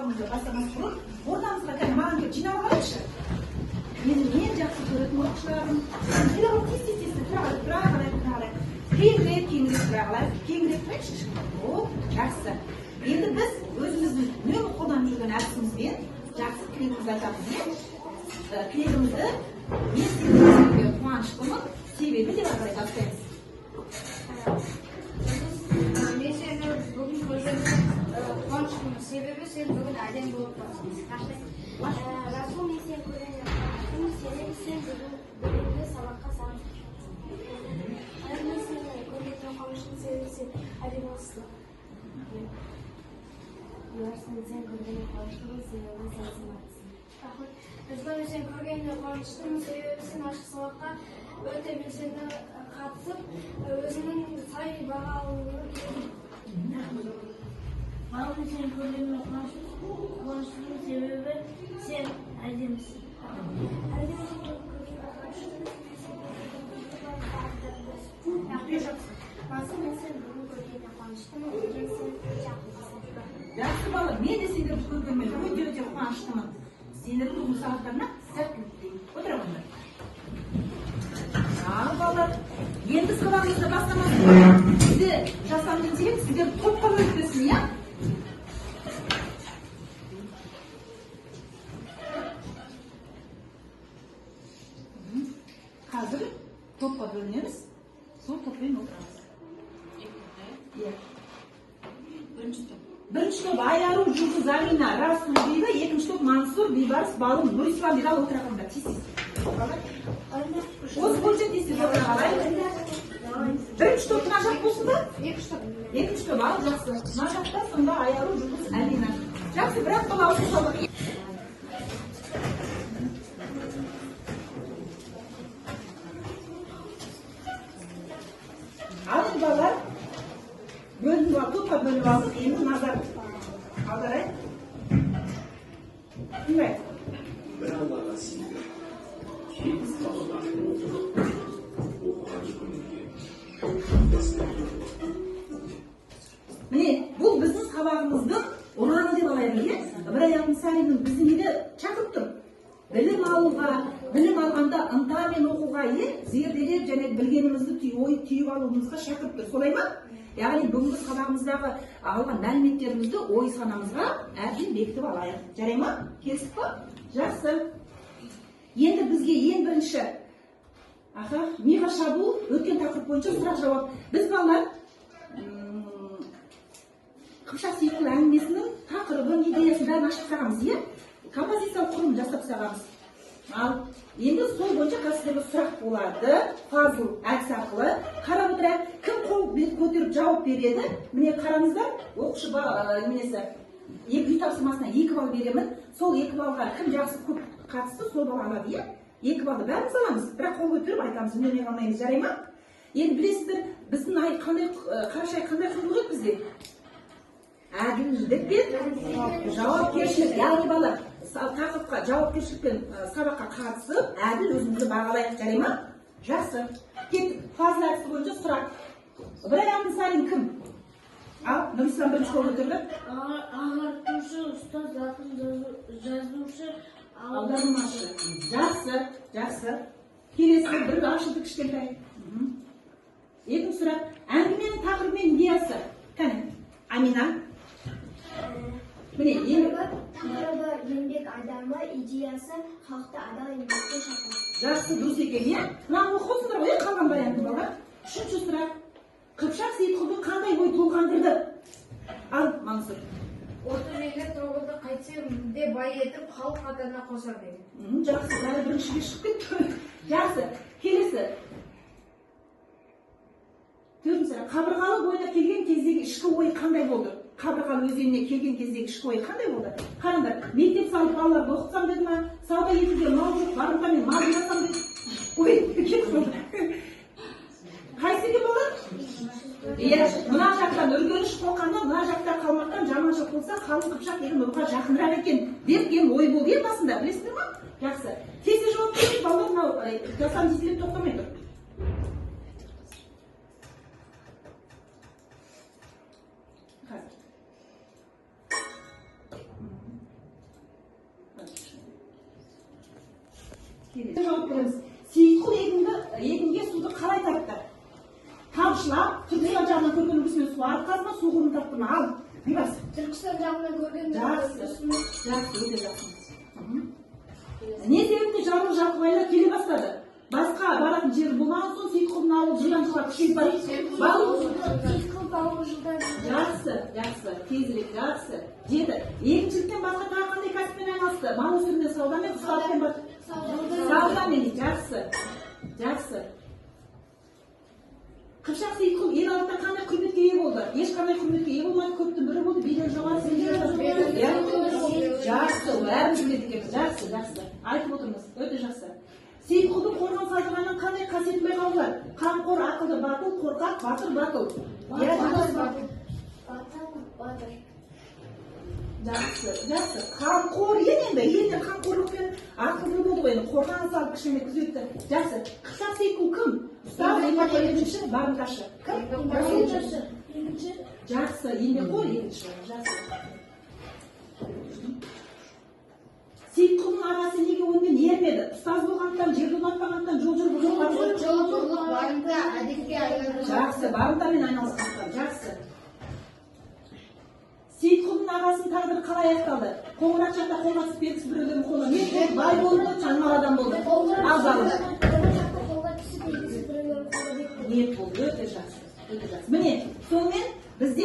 сабағымызды бастамас бұрын ортамызға кәне маған келіп жинап алайықшы. Менің ең жақсы көретін оқушыларым педагог тез тұра қалай кейінірек тұра қалай кейінірек тұрайықшы. Вот, жақсы. Енді біз өзіміздің үнемі қолданып жүрген әдісімізбен жақсы тілегімізді айтамыз. Тілегімізді мен сіздерге қуаныштымын, себебі деп ары қарай бастаймыз. Мен сені бүгін көргеніме қуаныштымын, себебі сен бүгін әдемі болып тұрсың. Расул, мен сені көргеніме қуаныштымын, себебі сен бүгінгі сабаққа саған мен сені көргеніме қуаныштымын, себебі сен әдемі болсың. Мен сені көргеніме қуаныштымын, себебі сен сыматсың. Мен сені көргеніме қуаныштымын, себебі сен ашық сабаққа өте белсенді қатысып, өзінің сай баға алуына келдің. Мен сені көргеніме қуаныштымын, себебі сен әдемісің. Расул, мен сені бүгін көргеніме қуаныштымын, өйткені сен өте ақылдысың. Жақсы бала, мен де сендерді көргеніме өте қуаныштымын. Сендердің бүгінгі сабақтарына сәттілік тілеймін. Отырамын. Ал балалар, енді сабағымызды бастамас бұрын бізде жасамын деген сіздер топқа бөліп берсін, иә? Қазір топқа бөлінеміз. Сол топпен отырамыз. Бірінші топ Айару, Жұлдыз, Амина, Расул, Бейба, екінші топ Мансур, Бейбарыс, Балым, Нұрислам, Бейбал отырағанда тез-тез. Осы бойынша тез-тез отырағалай. Бірінші топ мына жақ болсын ба? Екінші топ ал жақсы. Мына жақта сонда Айару, Жұлдыз, Амина. Жақсы, бірақ бала осы сабақ. Ал балалар бөлініп алып, топқа бөлініп алып, енді назар аударайық. Тыңдайық. Bir Allah'a sinir. Kimimiz kalırlar. Okuğancı konuyu. Міне, бұл біздің сабағымыздың ұраны деп алайық, иә? Ыбырай Алтынсариннің бізді неге шақырып тұр? Білім алуға, білім алғанда ынтамен оқуға, зерделеп және білгенімізді түйіп алуымызға шақырып тұр. Солай ма? Яғни бүгінгі сабағымыздағы алған мәліметтерімізді ой санамызға әбден бекітіп алайық. Жарай ма? Келістік па? Жақсы. Енді бізге ең бірінші миға шабуыл өткен тақырып бойынша сұрақ жауап. Біз балалар Қыпшақ сейітқұл әңгімесінің тақырыбын, идеясын бәрін ашып тастағанбыз, иә? Композициялық құрылым жасап тастағанбыз. Ал енді сол бойынша қазір сұрақ болады. Фазыл әдісі арқылы қарап отырайық. Кім қол көтеріп жауап береді? Міне қараңыздар, оқушы немесе үй тапсырмасына 2 балл беремін. Сол 2 баллға кім жақсы көп қатысты, сол бал алады, иә? 2 баллды бәріміз аламыз. Бірақ қол көтеріп айтамыз, үнемі қалмаймыз, жарай ма? Енді білесіздер, біздің ай қандай қараша ай қандай құндылық еді бізде? Әділдік пен жауапкершілік. Яғни бала тақырыпқа жауапкершілікпен сабаққа қатысып, әділ өзімізді бағалайық, жарай ма? Жақсы. Кеттік. Фазыл әдісі бойынша сұрақ. Ыбырай Алтынсарин кім? Ал, Нұрислам бірінші қол көтерді. Ағартушы, ұстаз, ақын, жазушы, аудармашы. Жақсы, жақсы. Келесі бір ашылды кішкентай. Екінші сұрақ. Әңгіменің тақырыбы мен идеясы. Кәне, Амина. Міне, тақырыбы еңбек адамы, идеясы халықты адал еңбекке шақырады. Жақсы, дұрыс екен, иә? Мынаны оқып отырсыңдар ғой, қалған баянды бала. Үшінші сұрақ. Қыпшақ сейітқұлды қандай ой толғандырды? Ал, Мансұр. Осы жерде тұрғынды қайтсем де бай етіп, халық қатарына қосар dedi. Жақсы, бәрі біріншіге шығып кетті. Жақсы, келесі. Төртінші сұрақ. Қабырғалы бойына келген кездегі ішкі ой қандай болды? Қабырғалы өзеніне келген кездегі ішкі ой қандай болды? Қараңдар, мектеп салып балаларды оқытсам деді ма? Сауда етуге мал жоқ, барымтамен мал жасам деді. Ой, кетіп болды. Қайсыға болады? Мына жақтан үргеніш қоқаннан, мына жақта қалмақтан жаманшылық болса, қалың Қыпшақ деген ұлға жақынырақ екен деген ой болды басында, білесіңдер ма? Жақсы. Тез жауап берейік, балалар мынау жасам десілеп тоқтамай тұр. Жауап береміз. Сейітқұл егінге суды қалай тартты? Тамшылап, Түркістан жағынан көрген үлгісімен су арқасы ма, су құбырын тартты ма? Ал, Бибас. Түркістан жағынан көрген Жақсы, өте жақсыңыз. Не себепті Жақыбайлар келе бастады? Басқа баратын жері болмаған соң Сейітқұлдың ауылы жылдан жылға күшейіп барады. Сейітқұл ауылы жылдан Жақсы, тезірек, жақсы. Жеті. Егіншіліктен басқа тағы қандай кәсіппен айналысты? Мал өсірумен, саудамен, ұсталықпен бар. Саудамен, жақсы. Қыпшақ Сейітқұл ел алдында қандай құрметке ие болды? Ешқандай құрметке ие болмады, көптің бірі болды, беделі жоғары сендер. Жақсы, бәріміз біледі екенбіз. Жақсы. Айтып отырмыз, өте жақсы. Сейітқұлдың қорған салтанатынан қандай қасиетін байқаулар? Қамқор, ақылды, батыл, қорқақ, батыр, батыл. Жақсы. Қамқор енді қамқорлықпен ақылды болды ғой, қорған салып кішкене күзетті. Жақсы. Қыпшақ Сейітқұл кім? Ұстаз, еңбекқор, барымташы. Жақсы, еңбекқор, жақсы. Сейітқұлдың ағасы неге онымен ермеді? Ұстаз болғандықтан, жерді ұнатпағандықтан, жол жүріп барымта әдетке айналды. Жақсы, барымтамен айналысқандықтан, жақсы. Сейітқұлдың ағасының тағдыры қалай аяқталды? Қоңырат жақта қолға түсіп белгісі біреулердің қолына не болды? Бай болды, танымал адам болды. Абзалы. Ниет болды, өте жақсы. Міне, сонымен бізде